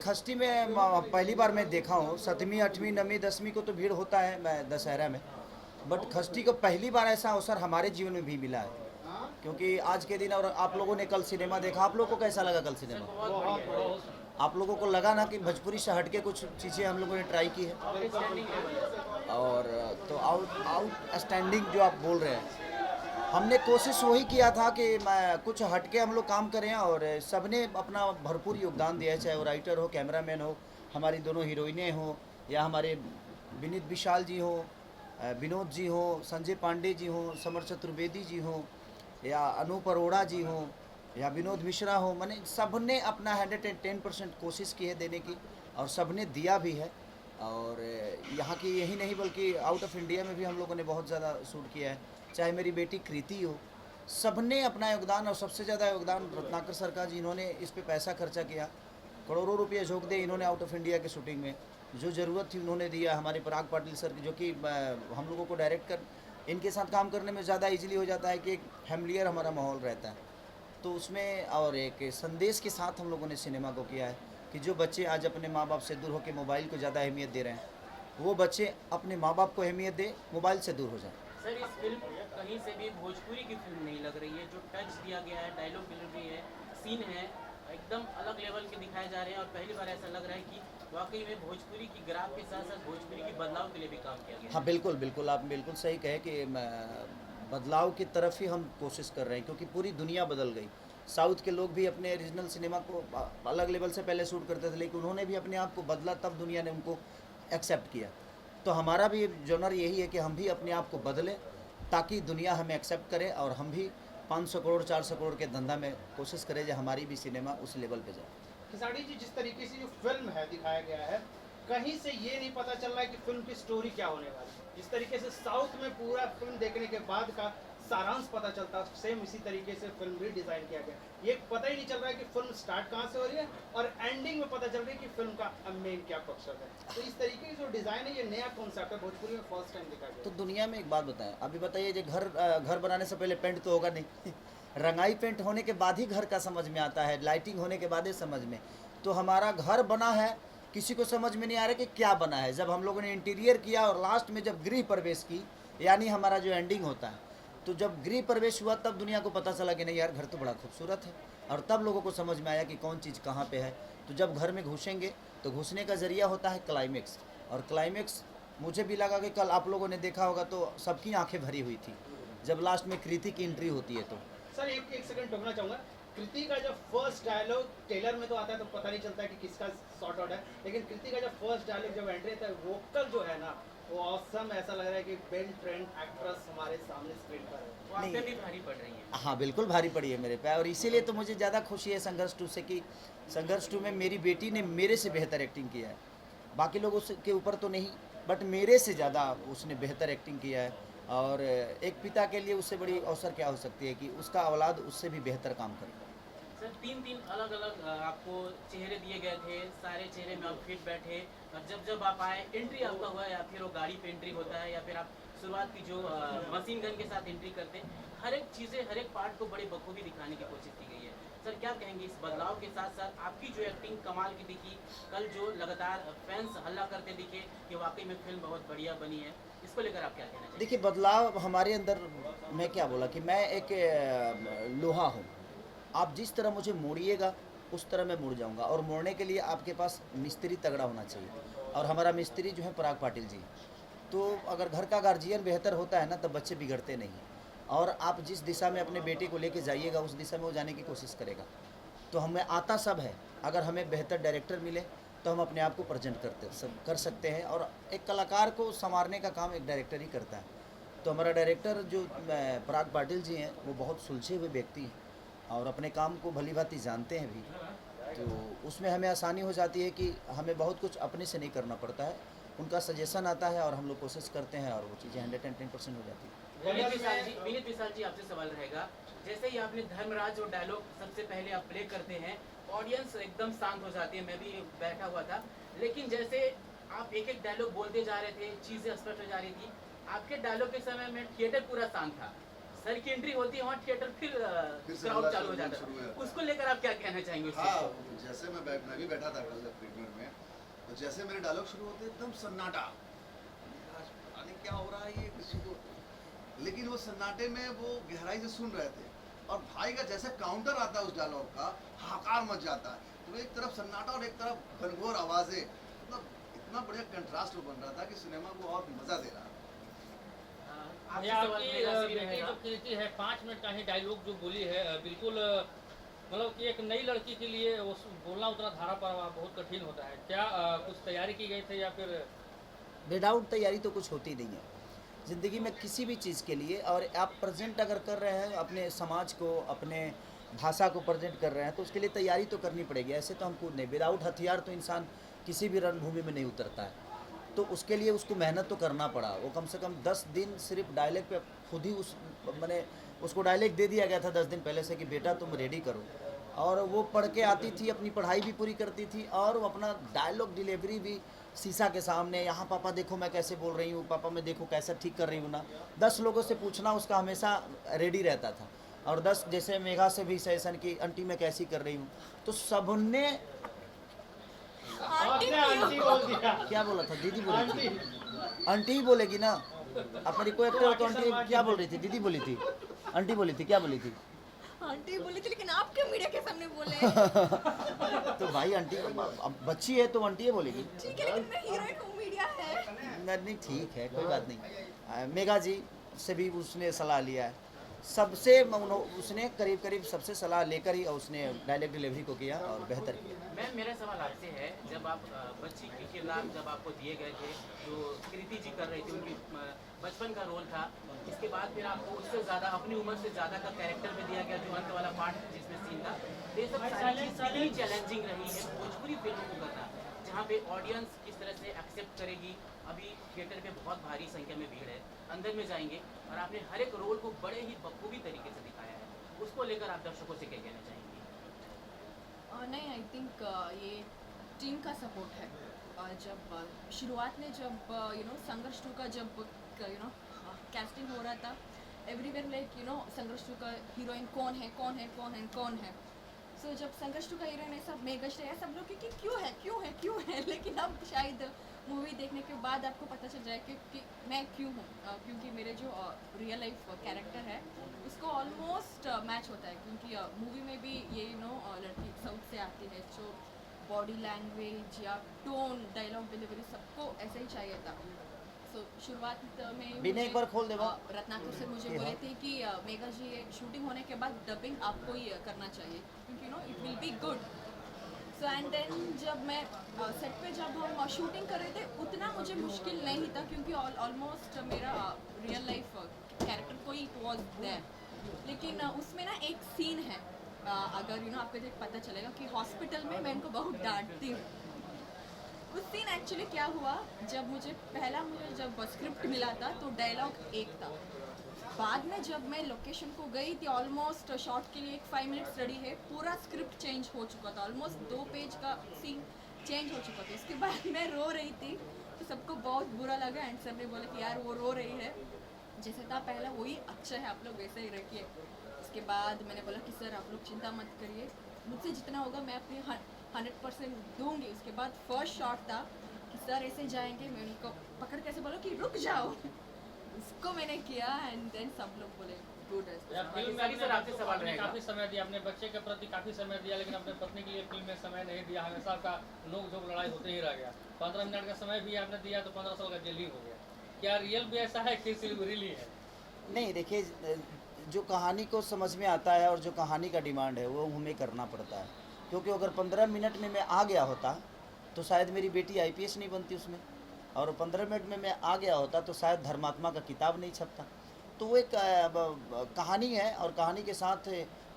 खष्टी में पहली बार मैं देखा हूँ। 7वीं 8वीं 9वीं 10वीं को तो भीड़ होता है मैं दशहरा में, बट खष्टी को पहली बार ऐसा अवसर हमारे जीवन में भी मिला है। क्योंकि आज के दिन, और आप लोगों ने कल सिनेमा देखा, आप लोगों को कैसा लगा कल सिनेमा? बहुत बढ़िया है। आप लोगों को लगा ना कि भोजपुरी से हट के कुछ चीज़ें हम लोगों ने ट्राई की है? आउटस्टैंडिंग लेवल है। और तो आउटस्टैंडिंग जो आप बोल रहे हैं, हमने कोशिश वही किया था कि मैं कुछ हटके हम लोग काम करें, और सबने अपना भरपूर योगदान दिया है, चाहे वो राइटर हो, कैमरामैन हो, हमारी दोनों हीरोइनें हो, या हमारे विनीत विशाल जी हो, विनोद जी हो, संजय पांडे जी हो, समर चतुर्वेदी जी हो, या अनूप अरोड़ा जी हो, या विनोद मिश्रा हो। मैंने सब ने अपना 110% कोशिश की है देने की, और सब ने दिया भी है। और यहाँ की यही नहीं बल्कि आउट ऑफ इंडिया में भी हम लोगों ने बहुत ज़्यादा शूट किया है। चाहे मेरी बेटी कृति हो, सब ने अपना योगदान, और सबसे ज़्यादा योगदान रत्नाकर सरकार जी, इन्होंने इस पे पैसा खर्चा किया, करोड़ों रुपये झोंक दे इन्होंने आउट ऑफ इंडिया के शूटिंग में। जो ज़रूरत थी उन्होंने दिया। हमारे पराग पाटिल सर जो कि हम लोगों को डायरेक्ट कर, इनके साथ काम करने में ज़्यादा इजीली हो जाता है कि एक फैमिलियर हमारा माहौल रहता है। तो उसमें और एक संदेश के साथ हम लोगों ने सिनेमा को किया है कि जो बच्चे आज अपने माँ बाप से दूर होकर मोबाइल को ज़्यादा अहमियत दे रहे हैं, वो बच्चे अपने माँ बाप को अहमियत दे, मोबाइल से दूर हो जाए। सर, इस फिल्म कहीं से भी भोजपुरी की फिल्म नहीं लग रही है। जो टच दिया गया है, डायलॉग डिलीवरी है, सीन है, एकदम अलग लेवल के दिखाए जा रहे हैं। और पहली बार ऐसा लग रहा है कि वाकई में भोजपुरी की ग्राफ के साथ साथ भोजपुरी की बदलाव के लिए भी काम किया गया हाँ है। बिल्कुल बिल्कुल, आप बिल्कुल सही कहे कि बदलाव की तरफ ही हम कोशिश कर रहे हैं, क्योंकि पूरी दुनिया बदल गई। साउथ के लोग भी अपने रीजनल सिनेमा को अलग लेवल से पहले शूट करते थे, लेकिन उन्होंने भी अपने आप को बदला, तब दुनिया ने उनको एक्सेप्ट किया। तो हमारा भी जॉनर यही है कि हम भी अपने आप को बदलें, ताकि दुनिया हमें एक्सेप्ट करे, और हम भी 500 करोड़ 400 करोड़ के धंधा में कोशिश करें जो हमारी भी सिनेमा उस लेवल पे जाए। खिसाड़ी जी, जिस तरीके से जो फिल्म है दिखाया गया है, कहीं से ये नहीं पता चल रहा है कि फिल्म की स्टोरी क्या होने वाली है। जिस तरीके से साउथ में पूरा फिल्म देखने के बाद का सारांश पता चलता है, सेम इसी तरीके से फिल्म भी डिजाइन किया गया। ये पता ही नहीं चल रहा है कि फिल्म स्टार्ट कहाँ से हो रही है, और एंडिंग में पता चल रही है कि फिल्म का मेन क्या मकसद है। तो इस तरीके की जो डिजाइन है, ये नया कॉन्सेप्ट है, भोजपुरी में फर्स्ट टाइम दिखाया गया। तो दुनिया में एक बात बताएं, अभी बताइए, जो घर बनाने से पहले पेंट तो होगा नहीं रंगाई पेंट होने के बाद ही घर का समझ में आता है, लाइटिंग होने के बाद ही समझ में। तो हमारा घर बना है, किसी को समझ में नहीं आ रहा कि क्या बना है। जब हम लोगों ने इंटीरियर किया और लास्ट में जब गृह प्रवेश की, यानी हमारा जो एंडिंग होता है, तो जब गृह प्रवेश हुआ तब दुनिया को पता चला कि नहीं यार, घर तो बड़ा खूबसूरत है। और तब लोगों को समझ में आया कि कौन चीज़ कहाँ पे है। तो जब घर में घुसेंगे तो घुसने का ज़रिया होता है क्लाइमेक्स, और क्लाइमेक्स मुझे भी लगा कि कल आप लोगों ने देखा होगा तो सबकी आंखें भरी हुई थी जब लास्ट में कृति की एंट्री होती है। तो सर, एक सेकंड टोकना चाहूंगा। कृति का जब फर्स्ट डायलॉग ट्रेलर में तो आता है तो पता नहीं चलता है कि किसका शॉर्ट आउट है, लेकिन कृति का जब फर्स्ट डायलॉग जब एंट्री था, वोकल जो है ना, वो ऑसम, ऐसा लग रहा है कि बेन ट्रेंड एक्ट्रेस हमारे सामने स्क्रीन पर है। वो आप पे भी भारी पड़ रही है। हाँ बिल्कुल भारी पड़ी है मेरे पे, और इसीलिए तो मुझे ज़्यादा खुशी है संघर्ष 2 से कि संघर्ष 2 में मेरी बेटी ने मेरे से बेहतर एक्टिंग किया है। बाकी लोग उसके ऊपर तो नहीं, बट मेरे से ज़्यादा उसने बेहतर एक्टिंग किया है। और एक पिता के लिए उससे बड़ी अवसर क्या हो सकती है कि उसका औलाद उससे भी बेहतर काम करे। सर, तीन अलग अलग आपको चेहरे दिए गए थे, सारे चेहरे में आप फिट बैठे। और जब जब आप आए, एंट्री आपका हुआ, या फिर वो गाड़ी पे एंट्री होता है, या फिर आप शुरुआत की जो मशीन गन के साथ एंट्री करते हैं, हर एक चीज़ें, हर एक पार्ट को बड़े बखूबी दिखाने की कोशिश की गई है। सर, क्या कहेंगे इस बदलाव के साथ साथ आपकी जो एक्टिंग कमाल की दिखी, कल जो लगातार फैंस हल्ला करते दिखे कि वाकई में फिल्म बहुत बढ़िया बनी है, इसको लेकर आप क्या कहना चाहिए? देखिए, बदलाव हमारे अंदर, मैं क्या बोला कि मैं एक लोहा हूँ। आप जिस तरह मुझे मोड़िएगा उस तरह मैं मुड़ जाऊंगा, और मोड़ने के लिए आपके पास मिस्त्री तगड़ा होना चाहिए। और हमारा मिस्त्री जो है पराग पाटिल जी। तो अगर घर का गार्जियन बेहतर होता है ना, तब बच्चे बिगड़ते नहीं हैं। और आप जिस दिशा में अपने बेटे को लेके जाइएगा, उस दिशा में वो जाने की कोशिश करेगा। तो हमें आता सब है, अगर हमें बेहतर डायरेक्टर मिले तो हम अपने आप को प्रेजेंट कर सकते हैं। और एक कलाकार को संवारने का काम एक डायरेक्टर ही करता है। तो हमारा डायरेक्टर जो पराग पाटिल जी हैं, वो बहुत सुलझे हुए व्यक्ति हैं, और अपने काम को भली भांति जानते हैं भी। तो उसमें हमें आसानी हो जाती है कि हमें बहुत कुछ अपने से नहीं करना पड़ता है, उनका सजेशन आता है और हम लोग कोशिश करते हैं, और वो चीज़ें 110% हो जाती है। विनीत विशाल जी, आपसे सवाल रहेगा। जैसे ही आपने धर्मराज और डायलॉग सबसे पहले आप प्ले करते हैं, ऑडियंस एकदम शांत हो जाती है, मैं भी बैठा हुआ था। लेकिन जैसे आप एक एक डायलॉग बोलते जा रहे थे, चीज़ें स्पष्ट हो जा रही थी, आपके डायलॉग के समय में थिएटर पूरा शांत था। सर की एंट्री होती है वहाँ थिएटर फिर से क्राउड हल्ला चालू हो शुरू जाता हो है, जाता है। उसको लेकर आप क्या कहना चाहेंगे उस चीज़ हाँ को? जैसे मैं भी बैठा था कल प्रीमियर में, तो जैसे मेरे डायलॉग शुरू होते एकदम सन्नाटा, आज पता नहीं क्या हो रहा है ये किसी को, लेकिन वो सन्नाटे में वो गहराई से सुन रहे थे और भाई का जैसे काउंटर आता है उस डायलॉग का, हाहाकार मच जाता है। तो एक तरफ सन्नाटा और एक तरफ घनघोर आवाज़ें, मतलब इतना बढ़िया कंट्रास्ट बन रहा था कि सिनेमा को और मज़ा दे रहा। आपसे भैया सवाल आपकी मेरा भी बेटी रहेगा। जो कृति है 5 मिनट का ही डायलॉग जो बोली है बिल्कुल मतलब कि एक नई लड़की के लिए वो बोलना उतना धारा पर बहुत कठिन होता है। क्या कुछ तैयारी की गई थी या फिर विदाउट तैयारी तो कुछ होती नहीं है ज़िंदगी में किसी भी चीज़ के लिए। और आप प्रेजेंट अगर कर रहे हैं अपने समाज को, अपने भाषा को प्रेजेंट कर रहे हैं, तो उसके लिए तैयारी तो करनी पड़ेगी। ऐसे तो हम कूद नहीं, विदाउट हथियार तो इंसान किसी भी रणभूमि में नहीं उतरता है। तो उसके लिए उसको मेहनत तो करना पड़ा। वो कम से कम 10 दिन सिर्फ डायलॉग पे खुद ही मैंने उसको डायलॉग दे दिया गया था 10 दिन पहले से कि बेटा तुम रेडी करो। और वो पढ़ के आती थी, अपनी पढ़ाई भी पूरी करती थी और वो अपना डायलॉग डिलीवरी भी शीशा के सामने, यहाँ पापा देखो मैं कैसे बोल रही हूँ, पापा मैं देखो कैसा ठीक कर रही हूँ ना। 10 लोगों से पूछना उसका हमेशा रेडी रहता था। और 10 जैसे मेघा से भी सेशन की आंटी मैं कैसी कर रही हूँ, तो सबने आपने आंटी बोल दिया। क्या बोला था? दीदी बोली थी। आंटी ही बोलेगी ना, अब मेरी कोई एक्टर हो तो आंटी क्या बोल रही थी? दीदी बोली थी, आंटी बोली थी, क्या बोली थी? आंटी बोली थी, लेकिन आप क्यों मीडिया के सामने बोले? तो भाई आंटी अब बच्ची है तो आंटी ही बोलेगी। ठीक है, लेकिन मैं हीरोइन हूँ, मीडिया है। नहीं ठीक है, कोई बात नहीं। मेघा जी से भी उसने सलाह लिया है, सबसे उसने करीब करीब सबसे सलाह लेकर ही उसने डायलॉग डिलीवरी को किया और बेहतर किया। मैम मेरा सवाल आपसे है, जब आप बच्ची की किरदार जब आपको दिए गए थे, जो कृति जी कर रही थी, उनकी बचपन का रोल था, इसके बाद फिर आपको उससे ज़्यादा अपनी उम्र से ज़्यादा का कैरेक्टर में दिया गया, जो अंत वाला पार्ट जिसमें सीन था। तो ये सब सारी चीज़ कितनी चैलेंजिंग रही है भोजपुरी फिल्मों को करना, जहाँ पे ऑडियंस किस तरह से एक्सेप्ट करेगी। अभी थिएटर पे बहुत भारी संख्या में भीड़ है, अंदर में जाएंगे और आपने हर एक रोल को बड़े ही बखूबी तरीके से दिखाया है, उसको लेकर आप दर्शकों से क्या कहना चाहेंगे? नहीं, आई थिंक ये टीम का सपोर्ट है। जब शुरुआत में जब संघर्ष 2 का जब कैस्टिंग हो रहा था, एवरीवेयर लाइक संघर्ष 2 का हीरोइन कौन है कौन है कौन है कौन है। सो जब संघर्ष 2 का हीरोइन है सब मेघा श्रेया, सब लोग कि क्यों है क्यों है क्यों है, लेकिन अब शायद मूवी देखने के बाद आपको पता चल जाए कि मैं क्यों हूँ। क्योंकि मेरे जो रियल लाइफ कैरेक्टर है उसको ऑलमोस्ट मैच होता है, क्योंकि मूवी में भी ये लड़की साउथ से आती है, जो बॉडी लैंग्वेज या टोन, डायलॉग डिलीवरी सबको ऐसे ही चाहिए था। सो शुरुआत में बिना एक बार खोल दे वो। रत्नाकर से मुझे ये बोले हाँ। थे कि मेघा जी ये शूटिंग होने के बाद डबिंग आपको ही करना चाहिए, क्योंकि it will be good. So and then जब मैं सेट पे जब हम शूटिंग कर रहे थे, उतना मुझे मुश्किल नहीं था, क्योंकि ऑलमोस्ट मेरा रियल लाइफ कैरेक्टर कोई वॉज देयर। लेकिन उसमें ना एक सीन है, अगर आपको देख पता चलेगा कि हॉस्पिटल में मैं इनको बहुत डांटती हूँ। उस सीन एक्चुअली क्या हुआ, जब मुझे जब स्क्रिप्ट मिला था तो डायलॉग एक था। बाद में जब मैं लोकेशन को गई थी, ऑलमोस्ट शॉट के लिए 5 मिनट्स रेडी है, पूरा स्क्रिप्ट चेंज हो चुका था, ऑलमोस्ट 2 पेज का सीन चेंज हो चुका था। उसके बाद मैं रो रही थी, तो सबको बहुत बुरा लगा एंड सब ने बोला कि यार वो रो रही है, जैसे था पहला वही अच्छा है, आप लोग वैसे ही रखिए। उसके बाद मैंने बोला कि सर आप लोग चिंता मत करिए, मुझसे जितना होगा मैं अपनी 100% दूंगी। उसके बाद फर्स्ट शॉट था कि सर ऐसे जाएंगे, मैं उनको पकड़ कैसे बोला कि रुक जाओ, उसको मैंने किया एंड देन सब लोग बोले गुड। फिल्म में सर, आपसे सवाल आपने रहेगा। काफ़ी समय दिया, अपने बच्चे के प्रति काफ़ी समय दिया, लेकिन अपने पत्नी के लिए फिल्म में समय नहीं दिया, हमेशा का नोक झोंक लड़ाई होते ही रह गया। 15 मिनट का समय भी आपने दिया तो 15 साल का जेल ही हो गया। क्या रियल भी ऐसा है कि सिर्फ रियली है? नहीं देखिए, जो कहानी को समझ में आता है और जो कहानी का डिमांड है वो हमें करना पड़ता है। क्योंकि अगर 15 मिनट में मैं आ गया होता तो शायद मेरी बेटी IPS नहीं बनती उसमें, और 15 मिनट में मैं आ गया होता तो शायद धर्मात्मा का किताब नहीं छपता। तो वो एक कहानी है और कहानी के साथ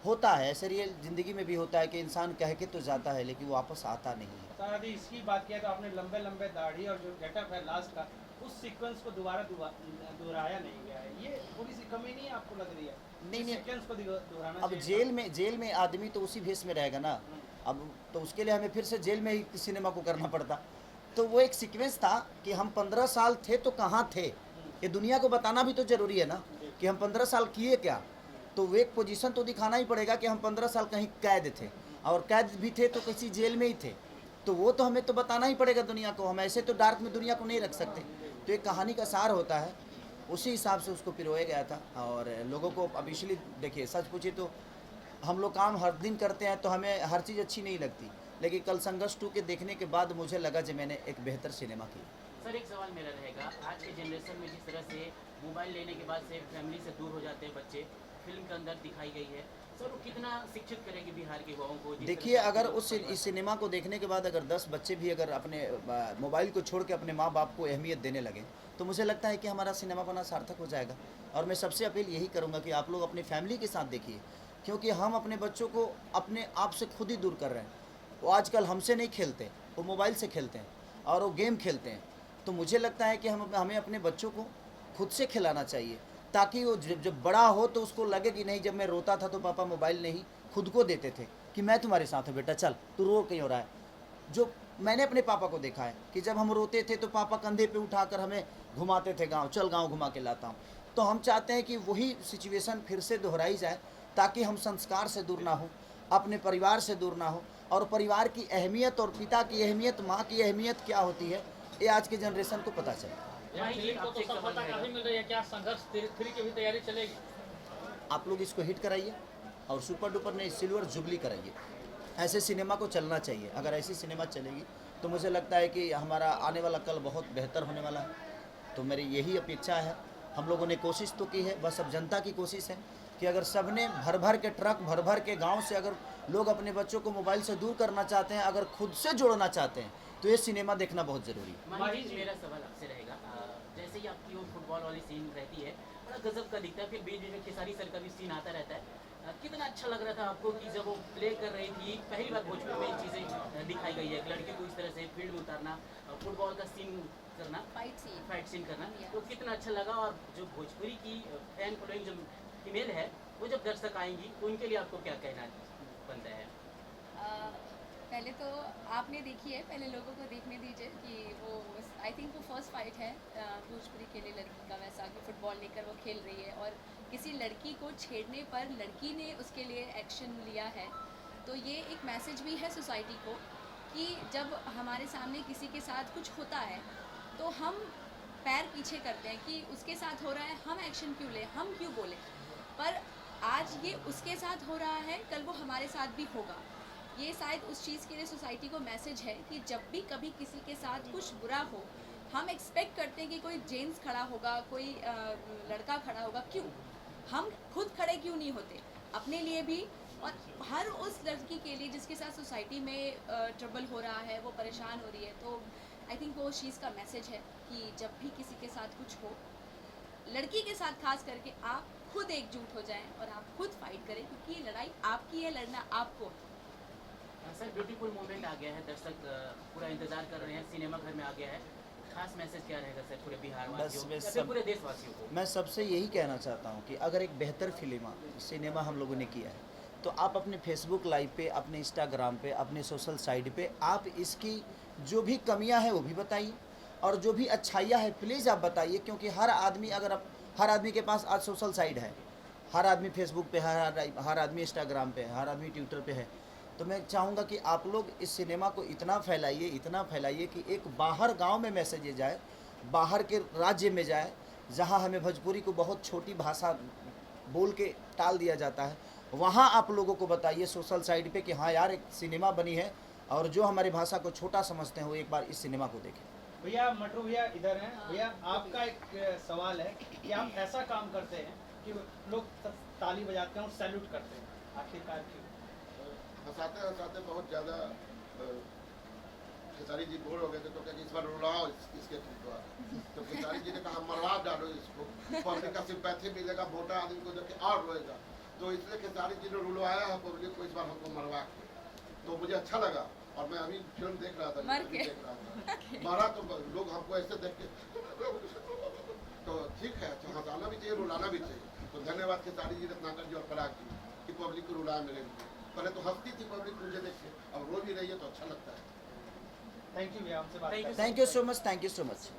होता है, ऐसे रियल ज़िंदगी में भी होता है कि इंसान कह के तो जाता है लेकिन वो वापस आता नहीं है। सर यदि इसकी बात किया तो आपने लंबे लंबे दाढ़ी और जो गेटअप है लास्ट का, उस सीक्वेंस को दोहराया नहीं गया है, ये थोड़ी सी कमी नहीं आपको लग रही है? नहीं, नहीं। सीक्वेंस को दोहराना अब चाहिए जेल में आदमी तो उसी भेष में रहेगा ना, अब तो उसके लिए हमें फिर से जेल में ही सिनेमा को करना पड़ता। तो वो एक सीक्वेंस था कि हम 15 साल थे तो कहाँ थे, ये दुनिया को बताना भी तो ज़रूरी है ना कि हम 15 साल किए क्या। तो वो एक पोजीशन तो दिखाना ही पड़ेगा कि हम 15 साल कहीं कैद थे, और कैद भी थे तो किसी जेल में ही थे, तो वो तो हमें तो बताना ही पड़ेगा दुनिया को। हम ऐसे तो डार्क में दुनिया को नहीं रख सकते। तो एक कहानी का सार होता है, उसी हिसाब से उसको पिरोया गया था। और लोगों को अब इसलिए देखिए, सच पूछिए तो हम लोग काम हर दिन करते हैं तो हमें हर चीज़ अच्छी नहीं लगती, लेकिन कल संघर्ष 2 के देखने के बाद मुझे लगा कि मैंने एक बेहतर सिनेमा किया। सर एक सवाल मेरा रहेगा, आज के जनरेशन में जिस तरह से मोबाइल लेने के बाद से फैमिली से दूर हो जाते हैं बच्चे, फिल्म के अंदर दिखाई गई है, सर वो कितना शिक्षित करेगी बिहार के युवाओं को? देखिए, अगर इस सिनेमा को देखने के बाद अगर 10 बच्चे भी अगर अपने मोबाइल को छोड़ के अपने माँ बाप को अहमियत देने लगे, तो मुझे लगता है कि हमारा सिनेमा बना सार्थक हो जाएगा। और मैं सबसे अपील यही करूँगा कि आप लोग अपनी फैमिली के साथ देखिए, क्योंकि हम अपने बच्चों को अपने आप से खुद ही दूर कर रहे हैं। वो आजकल हमसे नहीं खेलते, वो मोबाइल से खेलते हैं और वो गेम खेलते हैं। तो मुझे लगता है कि हमें अपने बच्चों को खुद से खिलाना चाहिए, ताकि वो जब बड़ा हो तो उसको लगे कि नहीं, जब मैं रोता था तो पापा मोबाइल नहीं खुद को देते थे, कि मैं तुम्हारे साथ हूँ बेटा, चल तू रो क्यों रहा है। जो मैंने अपने पापा को देखा है कि जब हम रोते थे तो पापा कंधे पे उठाकर हमें घुमाते थे गांव, चल गांव घुमा के लाता हूँ। तो हम चाहते हैं कि वही सिचुएशन फिर से दोहराई जाए, ताकि हम संस्कार से दूर ना हो, अपने परिवार से दूर ना हो, और परिवार की अहमियत और पिता की अहमियत, माँ की अहमियत क्या होती है, ये आज के जनरेशन को पता चले। यहाँ फिल्म को तो सफलता काफी मिल रही है, क्या संघर्ष 3 की भी तैयारी चलेगी? आप लोग इसको हिट कराइए और सुपर डुपर ने सिल्वर जुबली कराइए। ऐसे सिनेमा को चलना चाहिए। अगर ऐसी सिनेमा चलेगी तो मुझे लगता है कि हमारा आने वाला कल बहुत बेहतर होने वाला है। तो मेरी यही अपेक्षा है। हम लोगों ने कोशिश तो की है, बस अब जनता की कोशिश है कि अगर सबने भर भर के ट्रक, भर भर के गांव से अगर लोग अपने बच्चों को मोबाइल से दूर करना चाहते हैं, अगर खुद से जोड़ना चाहते हैं, तो ये सिनेमा देखना बहुत ज़रूरी है। माही जी, मेरा सवाल आपसे रहेगा, जैसे ही आपकी वो फुटबॉल वाली सीन रहती है, बड़ा गजब का दिखता है, फिर बीच बीच में खेसारी सर का भी सीन आता रहता है। कितना अच्छा लग रहा था आपको कि जब वो प्ले कर रही थी, पहली बार भोजपुरी में ये चीज़ें दिखाई गई है, एक लड़की को इस तरह से फील्ड में उतारना, फुटबॉल का सीन करना, फाइट सीन करना, तो कितना अच्छा लगा। और जो भोजपुरी की फैन फॉलोइंग जो फीमेल है, वो जब दर्शक आएंगी तो उनके लिए आपको क्या कहना बनता है? पहले तो आपने देखी है, पहले लोगों को देखने दीजिए कि वो आई थिंक वो फर्स्ट फाइट है भोजपुरी के लिए लड़की का, वैसा कि फुटबॉल लेकर वो खेल रही है और किसी लड़की को छेड़ने पर लड़की ने उसके लिए एक्शन लिया है। तो ये एक मैसेज भी है सोसाइटी को कि जब हमारे सामने किसी के साथ कुछ होता है तो हम पैर पीछे करते हैं कि उसके साथ हो रहा है, हम एक्शन क्यों लें, हम क्यों बोलें। पर आज ये उसके साथ हो रहा है, कल वो हमारे साथ भी होगा। ये शायद उस चीज़ के लिए सोसाइटी को मैसेज है कि जब भी कभी किसी के साथ कुछ बुरा हो, हम एक्सपेक्ट करते हैं कि कोई जेंट्स खड़ा होगा, कोई लड़का खड़ा होगा। क्यों हम खुद खड़े क्यों नहीं होते अपने लिए भी, और हर उस लड़की के लिए जिसके साथ सोसाइटी में ट्रबल हो रहा है, वो परेशान हो रही है। तो आई थिंक वो उस चीज़ का मैसेज है कि जब भी किसी के साथ कुछ हो, लड़की के साथ खास करके आप खुद एकजुट हो जाएं और आप खुद फाइट करें, क्योंकि ये लड़ाई आपकी है, लड़ना आपको। सर ब्यूटीफुल मोमेंट आ गया है, दर्शक पूरा इंतजार कर रहे हैं, सिनेमा घर में आ गया है, खास मैसेज क्या रहेगा सर पूरे बिहार वासियों या फिर पूरे देशवासियों को? मैं सबसे यही कहना चाहता हूँ कि अगर एक बेहतर सिनेमा हम लोगों ने किया है, तो आप अपने फेसबुक लाइव पे, अपने इंस्टाग्राम पे, अपने सोशल साइट पे आप इसकी जो भी कमियां हैं वो भी बताइए, और जो भी अच्छाइयाँ है प्लीज़ आप बताइए। क्योंकि हर आदमी के पास आज सोशल साइट है, हर आदमी फेसबुक पे है, हर आदमी इंस्टाग्राम पे है, हर आदमी ट्विटर पे है। तो मैं चाहूँगा कि आप लोग इस सिनेमा को इतना फैलाइए कि एक बाहर गांव में मैसेज ये जाए, बाहर के राज्य में जाए, जहां हमें भोजपुरी को बहुत छोटी भाषा बोल के टाल दिया जाता है, वहां आप लोगों को बताइए सोशल साइट पे कि हाँ यार, एक सिनेमा बनी है, और जो हमारी भाषा को छोटा समझते हैं वो एक बार इस सिनेमा को देखें। भैया मटरू भैया इधर हैं। भैया आपका एक सवाल है कि आप ऐसा काम करते हैं कि लोग ताली बजाते हैं और सैल्यूट करते हैं, आखिरकार क्यों? हंसाते हंसाते बहुत ज़्यादा खेसारी जी बोर हो गए थे, तो क्या इस बार रुलाओ इसके द्वारा। तो खेसारी जी ने कहा मरवा डालो इसको, पब्लिक का सिंपैथी मिलेगा, मोटा आदमी को देख के और रोएगा। तो इसलिए खेसारी जी ने रुलवाया है पब्लिक को इस बार हमको मरवा के। तो मुझे अच्छा लगा, और मैं अभी फिल्म देख रहा था, मारा तो लोग हमको ऐसे देख के तो ठीक है, तो हंसाना भी चाहिए, रुलाना भी चाहिए। तो धन्यवाद खेसारी जी, रत्नाकर जी और पराग जी कि पब्लिक को रुलाया मेरे लिए। पहले तो हंसती थी पब्लिक मुझे देख के, अब रो भी रही है तो अच्छा लगता है। थैंक यू भैया, हमसे बात Thank you, करके। Thank you so much.